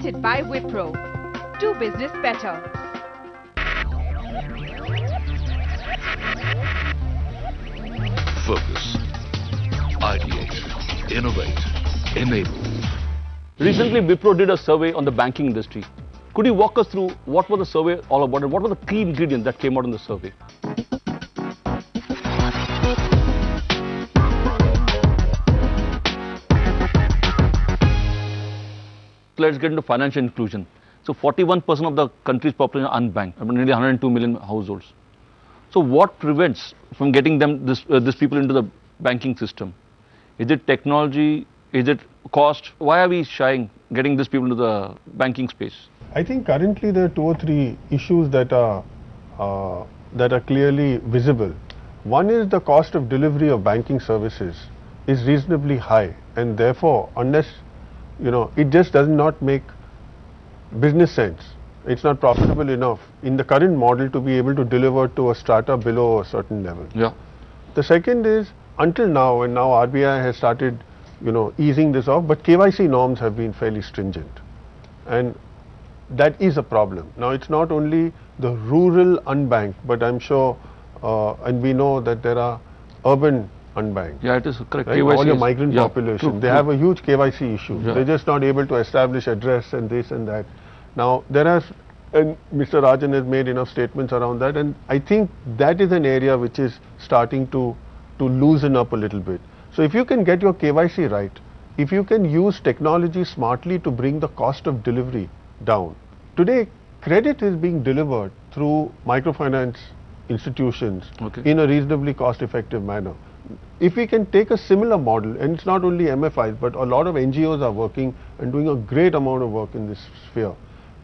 Presented by Wipro. Do business better. Focus. Ideate. Innovate. Enable. Recently, Wipro did a survey on the banking industry. Could you walk us through what was the survey all about and what were the key ingredients that came out in the survey? Let's get into financial inclusion. So 41% of the country's population are unbanked, nearly 102 million households. So what prevents from getting these people into the banking system? Is it technology? Is it cost? Why are we shying getting these people into the banking space? I think currently there are 2 or 3 issues that are clearly visible. One is the cost of delivery of banking services is reasonably high, and therefore unless it just does not make business sense. It's not profitable enough in the current model to be able to deliver to a strata below a certain level. Yeah. The second is until now, and now RBI has started easing this off, but KYC norms have been fairly stringent, and that is a problem. Now it's not only the rural unbanked, but I'm sure and we know that there are urban unbanked. Yeah, it is correct. Right? All your migrant population, true, they have a huge KYC issue. Yeah. They're just not able to establish address and this and that. Now there has, and Mr. Rajan has made enough statements around that, and I think that is an area which is starting to loosen up a little bit. So if you can get your KYC right, if you can use technology smartly to bring the cost of delivery down. Today, credit is being delivered through microfinance institutions in a reasonably cost-effective manner. If we can take a similar model, and it's not only MFIs, but a lot of NGOs are working and doing a great amount of work in this sphere.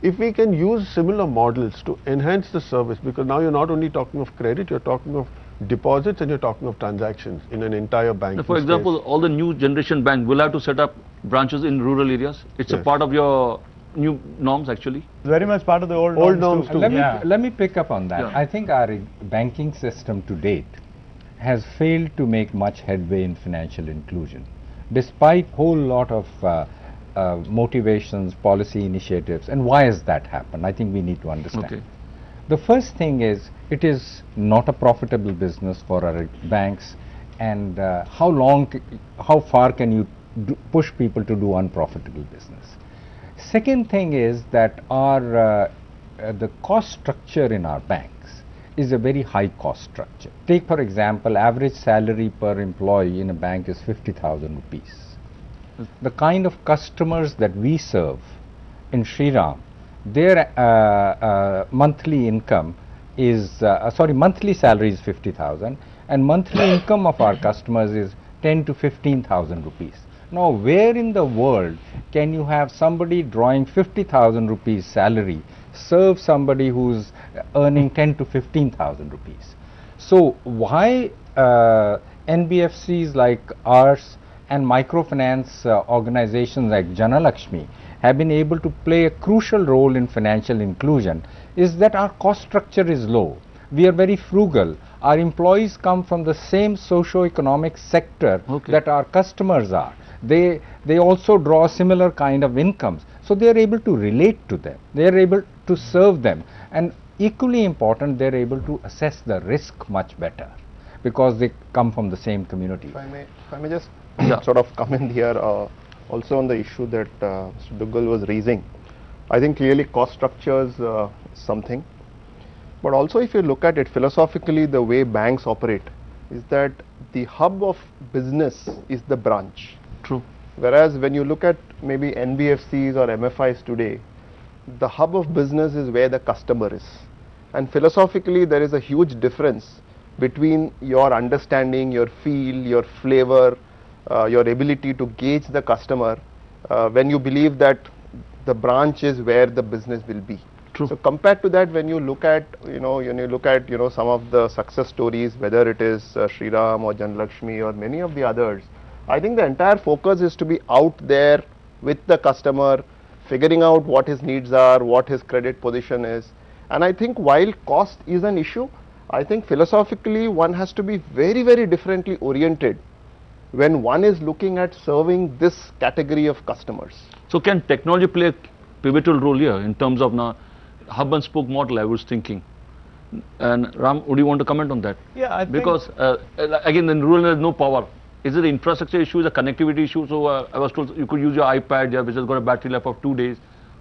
If we can use similar models to enhance the service, because now you're not only talking of credit, you're talking of deposits and you're talking of transactions in an entire bank. For example, all the new generation bank will have to set up branches in rural areas. It's a part of your new norms actually. Very much part of the old norms too. Let me pick up on that. Yeah. I think our banking system to date has failed to make much headway in financial inclusion, despite a whole lot of motivations, policy initiatives. And why has that happened? I think we need to understand. The first thing is, it is not a profitable business for our banks, and how far can you push people to do unprofitable business? Second thing is that our the cost structure in our banks is a very high cost structure. Take for example, average salary per employee in a bank is 50,000 rupees. The kind of customers that we serve in Shriram, their monthly income is, monthly salary is 50,000 and monthly income of our customers is 10 to 15,000 rupees. Now, where in the world can you have somebody drawing 50,000 rupees salary serve somebody who's earning 10 to 15,000 rupees? So, why NBFCs like ours and microfinance organizations like Janalakshmi have been able to play a crucial role in financial inclusion is that our cost structure is low. We are very frugal. Our employees come from the same socio-economic sector that our customers are. They also draw similar kind of incomes. So they are able to relate to them. They are able to serve them. And equally important, they are able to assess the risk much better because they come from the same community. If I may just sort of come in here also on the issue that Mr. Duggal was raising. I think clearly cost structures something, but also if you look at it philosophically, the way banks operate is that the hub of business is the branch. True. Whereas when you look at maybe NBFCs or MFIs today, the hub of business is where the customer is. And philosophically, there is a huge difference between your understanding, your feel, your flavor, your ability to gauge the customer when you believe that the branch is where the business will be. True. So compared to that, when you look at some of the success stories, whether it is Shriram or Janalakshmi or many of the others, I think the entire focus is to be out there with the customer, figuring out what his needs are, what his credit position is. And I think while cost is an issue, I think philosophically one has to be very, very differently oriented when one is looking at serving this category of customers. So can technology play pivotal role here in terms of now hub and spoke model, I was thinking. And Ram, would you want to comment on that? Yeah, I think because again, in rural there's no power. Is it an infrastructure issue, is a connectivity issue? So I was told you could use your iPad, yeah, which has got a battery life of 2 days,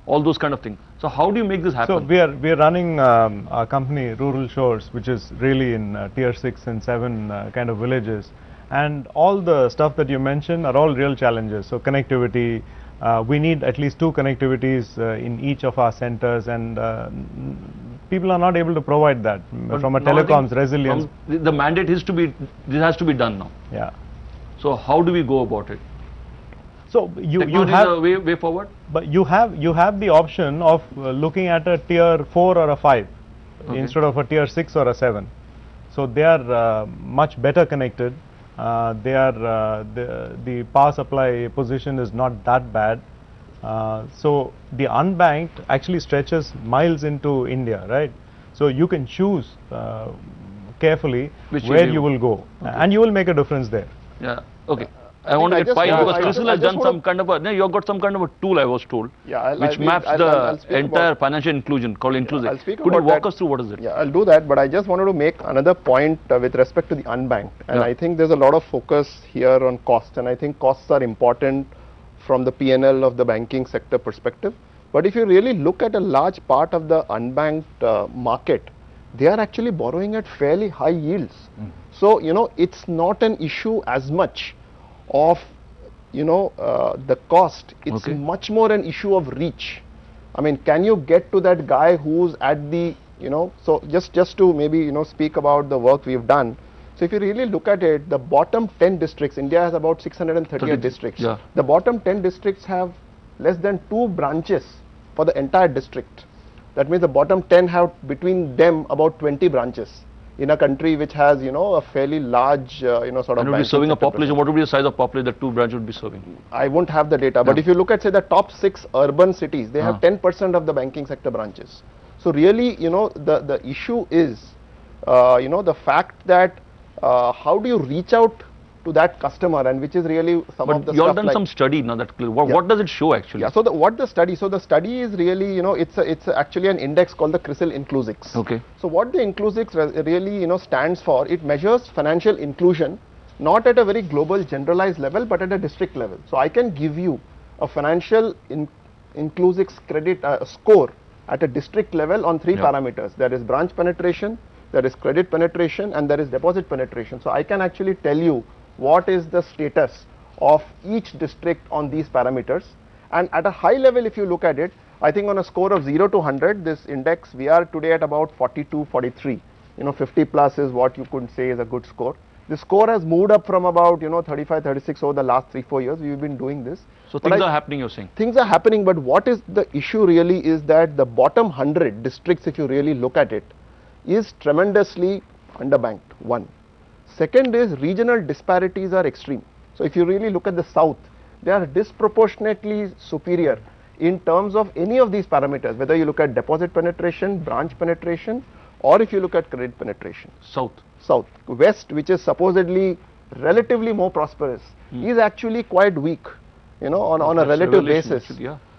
all those kind of things. So how do you make this happen? so we are running our company Rural Shores, which is really in tier 6 and 7 kind of villages, and all the stuff that you mentioned are all real challenges. So connectivity, we need at least 2 connectivities in each of our centers, and people are not able to provide that from a now I think telecoms resilience. the mandate is to be, this has to be done now. Yeah. So how do we go about it? So you Technology have is a way forward? But you have the option of looking at a tier 4 or a 5 instead of a tier 6 or a 7. So they are much better connected. They are the power supply position is not that bad. So the unbanked actually stretches miles into India, right? So you can choose carefully where you will go, and you will make a difference there. Yeah. Okay. I want to get five because CRISIL has done some kind of a, no, you've got some kind of a tool, I was told, which maps the entire financial inclusion called Inclusive. Could you walk us through what is it? Yeah, I'll do that, but I just wanted to make another point with respect to the unbanked. And I think there's a lot of focus here on cost, and I think costs are important from the P&L of the banking sector perspective. But if you really look at a large part of the unbanked market, they are actually borrowing at fairly high yields. So, you know, it's not an issue as much of, you know, the cost. It's much more an issue of reach. I mean, can you get to that guy who's at the, you know, so just to maybe, you know, speak about the work we've done. So if you really look at it, the bottom 10 districts, India has about 638 districts. Yeah. The bottom 10 districts have less than 2 branches for the entire district. That means the bottom 10 have between them about 20 branches in a country which has, you know, a fairly large, you know, sort of. And would be serving a population. What would be the size of population that 2 branches would be serving? I won't have the data, but if you look at, say, the top 6 urban cities, they have 10% of the banking sector branches. So really, you know, the issue is, you know, the fact that how do you reach out to that customer, and which is really some of the you all stuff done like some study now that what does it show actually? Yeah, so the study is really, you know, it's actually an index called the CRISIL Inclusix. Okay. So what the Inclusix really, you know, stands for, it measures financial inclusion not at a very global generalized level but at a district level. So I can give you a financial Inclusix credit score at a district level on 3 parameters. There is branch penetration, there is credit penetration, and there is deposit penetration. So I can actually tell you what is the status of each district on these parameters. And at a high level, if you look at it, I think on a score of 0 to 100, this index, we are today at about 42, 43. You know, 50 plus is what you could say is a good score. The score has moved up from about, you know, 35, 36 over the last 3-4 years. We've been doing this. So things are happening, you're saying? Things are happening, but what is the issue really is that the bottom 100 districts, if you really look at it, is tremendously underbanked, one. Second is regional disparities are extreme. So if you really look at the south, they are disproportionately superior in terms of any of these parameters, whether you look at deposit penetration, branch penetration, or if you look at credit penetration. South. West, which is supposedly relatively more prosperous, is actually quite weak, you know, on a relative basis.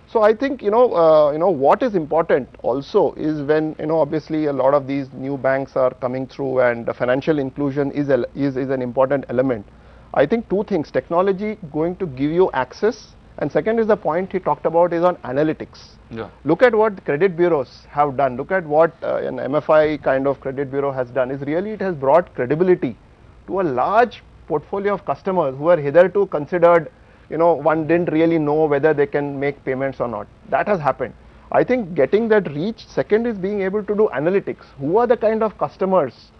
So I think, you know, what is important also is when, you know, obviously a lot of these new banks are coming through, and financial inclusion is an important element. I think 2 things: technology going to give you access, and second is the point he talked about is on analytics. Look at what credit bureaus have done. Look at what an MFI kind of credit bureau has done. Is really it has brought credibility to a large portfolio of customers who were hitherto considered, you know, one didn't really know whether they can make payments or not. That has happened. I think getting that reach. Second is being able to do analytics. Who are the kind of customers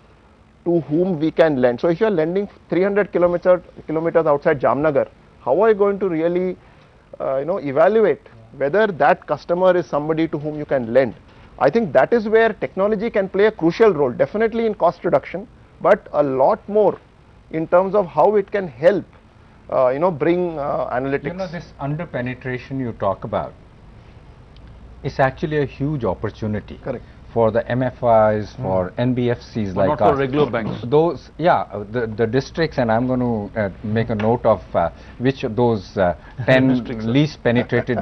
to whom we can lend? So if you are lending 300 kilometers outside Jamnagar, how are you going to really, you know, evaluate whether that customer is somebody to whom you can lend? I think that is where technology can play a crucial role, definitely in cost reduction, but a lot more in terms of how it can help, you know, bring analytics. You know, this under penetration you talk about is actually a huge opportunity for the MFIs, for NBFCs But like not for us. regular banks. Those, yeah, the districts, and I'm going to make a note of which of those 10 Districts are. least penetrated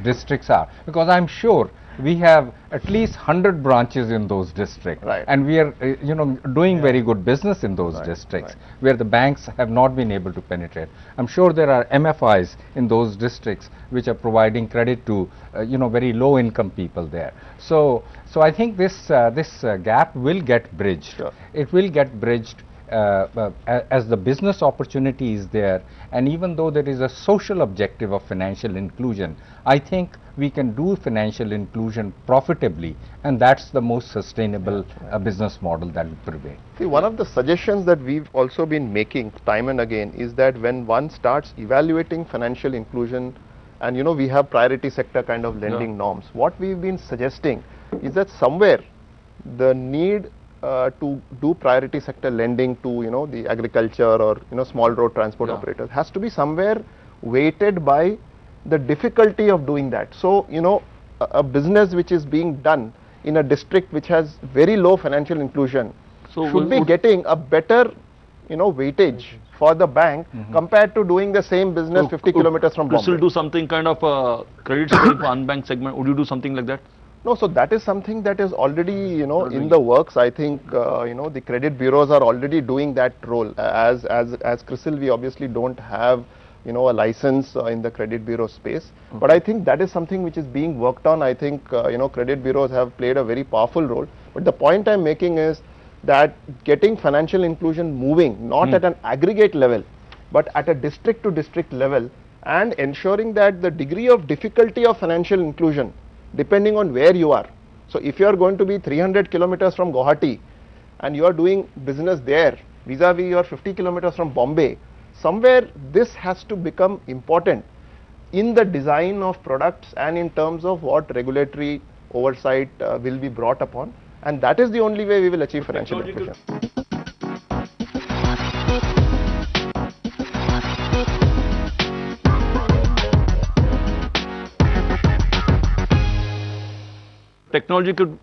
districts are, because I'm sure we have at least 100 branches in those districts, Right. and we are doing very good business in those districts where the banks have not been able to penetrate. I'm sure there are MFIs in those districts which are providing credit to very low income people there. So I think this gap will get bridged. Sure. It will get bridged as the business opportunity is there, and even though there is a social objective of financial inclusion, I think we can do financial inclusion profitably, and that's the most sustainable business model that will prevail. See, one of the suggestions that we've also been making time and again is that when one starts evaluating financial inclusion, and we have priority sector kind of lending norms, what we've been suggesting is that somewhere the need to do priority sector lending to the agriculture or small road transport operators has to be somewhere weighted by the difficulty of doing that. So a business which is being done in a district which has very low financial inclusion should be getting a better weightage for the bank compared to doing the same business 50 kilometers from Bombay. Will do something kind of credit scoring for unbanked segment. Would you do something like that? No, so that is something that is already in the works. I think the credit bureaus are already doing that role. As CRISIL, we obviously don't have a license in the credit bureau space, but I think that is something which is being worked on. I think credit bureaus have played a very powerful role. But the point I'm making is that getting financial inclusion moving not at an aggregate level, but at a district to district level, and ensuring that the degree of difficulty of financial inclusion depending on where you are. So if you are going to be 300 kilometers from Guwahati and you are doing business there vis-a-vis your 50 kilometers from Bombay, somewhere this has to become important in the design of products and in terms of what regulatory oversight will be brought upon, and that is the only way we will achieve financial inclusion. Technology could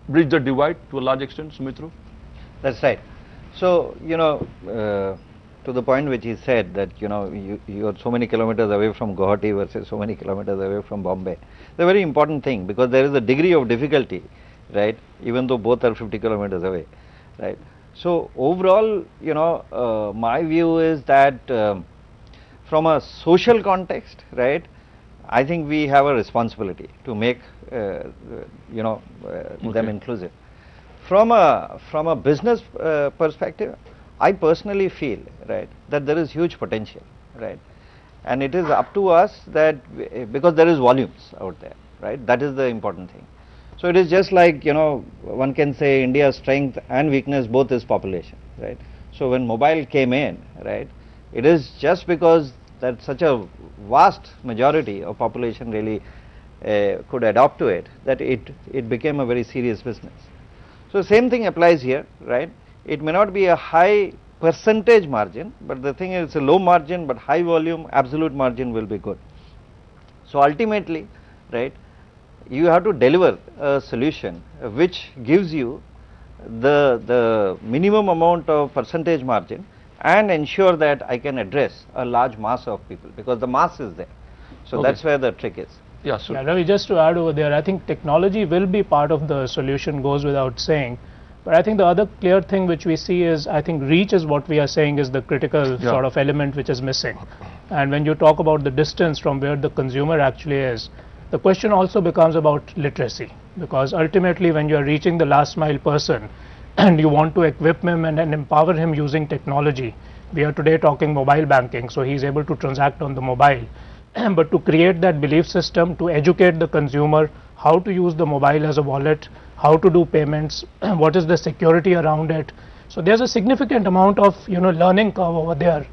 bridge the divide to a large extent, Sumitro? That's right. So, to the point which he said that, you are so many kilometers away from Guwahati versus so many kilometers away from Bombay. It's a very important thing because there is a degree of difficulty, right, even though both are 50 kilometers away, right. So, overall, my view is that from a social context, right, I think we have a responsibility to make them inclusive. From a business perspective, I personally feel, right, that there is huge potential, right, and it is up to us that because there is volumes out there, right, that is the important thing. So it is just like one can say India's strength and weakness both is population, right. So when mobile came in, right, it is just because that such a vast majority of population really could adopt to it, that it became a very serious business. So same thing applies here, right. It may not be a high percentage margin, but the thing is it's a low margin but high volume, absolute margin will be good. So ultimately, right, you have to deliver a solution which gives you the minimum amount of percentage margin and ensure that I can address a large mass of people, because the mass is there. So that's where the trick is. Yeah, so Yeah, Ravi, just to add over there, I think technology will be part of the solution, goes without saying. But I think the other clear thing which we see is, I think reach is what we are saying is the critical sort of element which is missing. And when you talk about the distance from where the consumer actually is, the question also becomes about literacy, because ultimately when you are reaching the last mile person and you want to equip him and empower him using technology, we are today talking mobile banking, so he is able to transact on the mobile. But to create that belief system, to educate the consumer how to use the mobile as a wallet, how to do payments, what is the security around it. So there's a significant amount of learning curve over there,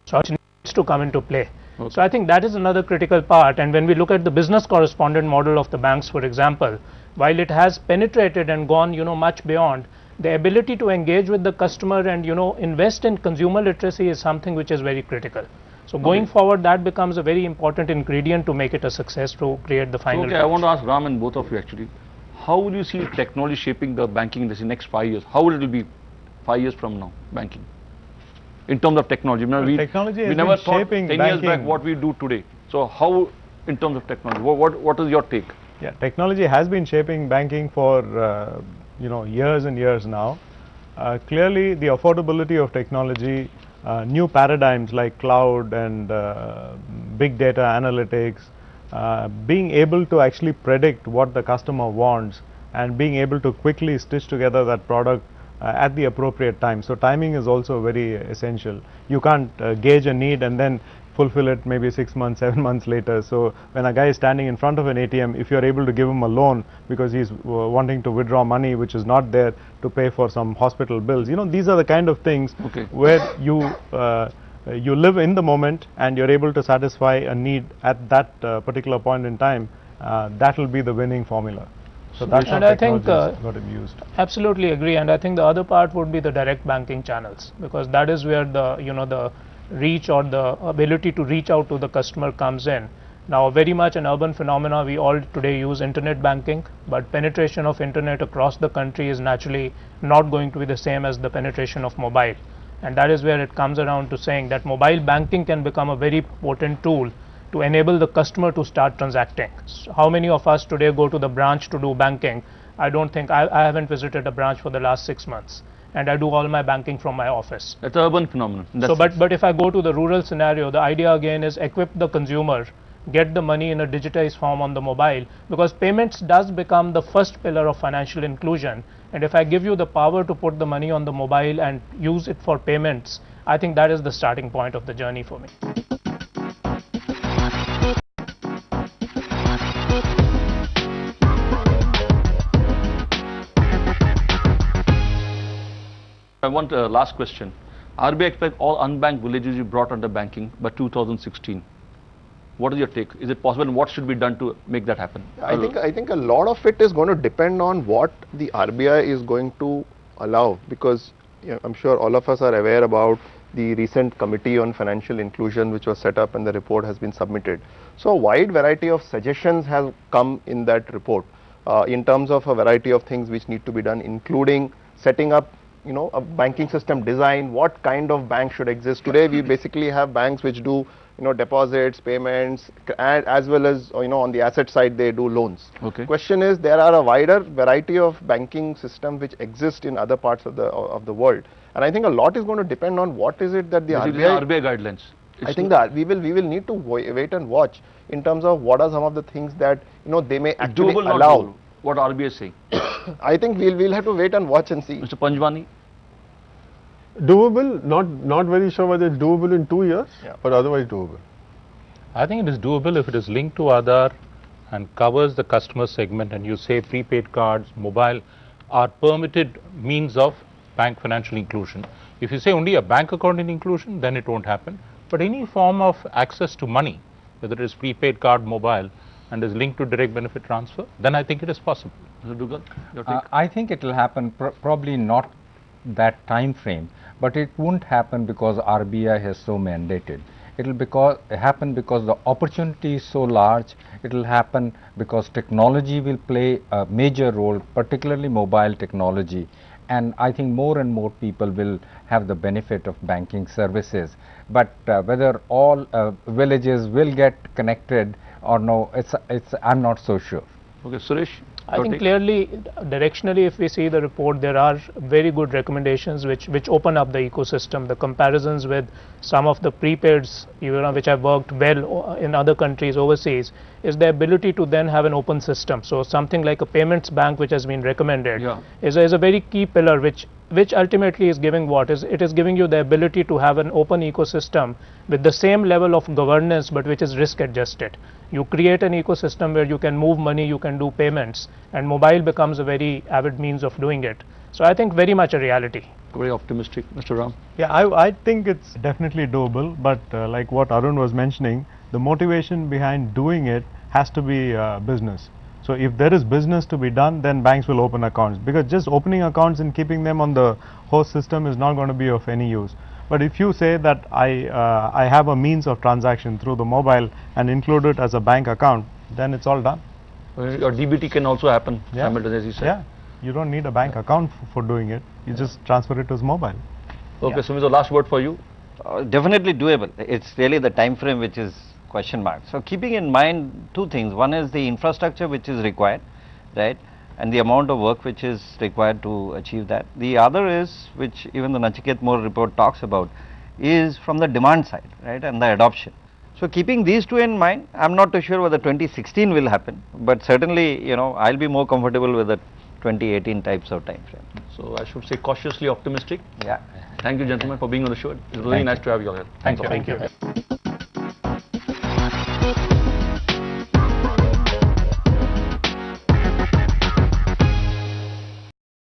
so it needs to come into play. So I think that is another critical part. And when we look at the business correspondent model of the banks, for example, while it has penetrated and gone much beyond, the ability to engage with the customer and invest in consumer literacy is something which is very critical. So going forward, that becomes a very important ingredient to make it a success, to create the final. I want to ask Ram and both of you actually, how will you see technology shaping the banking industry in the next 5 years? How will it be 5 years from now, banking? In terms of technology, technology we has never been thought shaping 10 years back banking. what we do today. So how, in terms of technology, what is your take? Yeah, technology has been shaping banking for years and years now. Clearly, the affordability of technology, new paradigms like cloud and big data analytics, being able to actually predict what the customer wants and being able to quickly stitch together that product at the appropriate time. So timing is also very essential. You can't gauge a need and then fulfill it maybe 6 months, 7 months later. So when a guy is standing in front of an ATM, if you're able to give him a loan because he's wanting to withdraw money which is not there to pay for some hospital bills, these are the kind of things where you live in the moment and you're able to satisfy a need at that particular point in time. That will be the winning formula. So that's how technology got to be used. Absolutely agree, and I think the other part would be the direct banking channels, because that is where the reach or the ability to reach out to the customer comes in. Now, very much an urban phenomena, we all today use internet banking, but penetration of internet across the country is naturally not going to be the same as the penetration of mobile, and that is where it comes around to saying that mobile banking can become a very potent tool to enable the customer to start transacting. So how many of us today go to the branch to do banking? I don't think, I haven't visited a branch for the last 6 months, and I do all my banking from my office. It's an urban phenomenon. So, but if I go to the rural scenario, the idea again is equip the consumer, get the money in a digitized form on the mobile, because payments does become the first pillar of financial inclusion, and if I give you the power to put the money on the mobile and use it for payments, I think that is the starting point of the journey for me. I want a last question. RBI expects all unbanked villages to be brought under banking by 2016. What is your take? Is it possible, and what should be done to make that happen? I think a lot of it is going to depend on what the RBI is going to allow, because I'm sure all of us are aware about the recent Committee on Financial Inclusion which was set up and the report has been submitted. So a wide variety of suggestions have come in that report in terms of a variety of things which need to be done, including setting up a banking system design. What kind of bank should exist? Today we basically have banks which do deposits, payments, and as well as on the asset side they do loans. Question is, there are a wider variety of banking systems which exist in other parts of the world, and I think a lot is going to depend on what is it that the RBI guidelines. I think that we will need to wait and watch in terms of what are some of the things that they may actually allow. What RBI is saying. I think we'll have to wait and watch and see. Mr. Panjwani. Doable, not very sure whether it's doable in 2 years, but otherwise doable. I think it is doable if it is linked to Aadhaar and covers the customer segment, and you say prepaid cards, mobile are permitted means of bank financial inclusion. If you say only a bank account in inclusion, then it won't happen. But any form of access to money, whether it is prepaid card, mobile, and is linked to direct benefit transfer, then I think it is possible. Mr. Dugal, your take? I think it will happen, probably not that time frame, but it won't happen because RBI has so mandated. It will happen because the opportunity is so large. It will happen because technology will play a major role, particularly mobile technology, and I think more and more people will have the benefit of banking services. But whether all villages will get connected or no, I'm not so sure. Okay, Suresh. I think clearly, directionally, if we see the report, there are very good recommendations which open up the ecosystem. The comparisons with some of the prepaids, which have worked well in other countries overseas, is the ability to then have an open system. So something like a payments bank, which has been recommended, is a very key pillar, which ultimately is giving it is giving you the ability to have an open ecosystem with the same level of governance, but which is risk adjusted. You create an ecosystem where you can move money, you can do payments, and mobile becomes a very avid means of doing it. So I think very much a reality. Very optimistic, Mr. Ram. Yeah, I think it's definitely doable, but like what Arun was mentioning, the motivation behind doing it has to be business. So if there is business to be done, then banks will open accounts, because just opening accounts and keeping them on the host system is not going to be of any use. But if you say that I have a means of transaction through the mobile and include it as a bank account, then it's all done. Or DBT can also happen simultaneously, as you said. Yeah, you don't need a bank account for doing it. You just transfer it to his mobile. Okay, so the last word for you. Definitely doable. It's really the time frame which is question mark. So keeping in mind two things. One is the infrastructure which is required, right, and the amount of work which is required to achieve that. The other is, which even the Nachiket More report talks about, is from the demand side, right, and the adoption. So keeping these two in mind, I'm not too sure whether 2016 will happen, but certainly, I'll be more comfortable with the 2018 types of time frame. So I should say cautiously optimistic. Yeah. Thank you, gentlemen, for being on the show. It was really nice to have you all here. Thank you.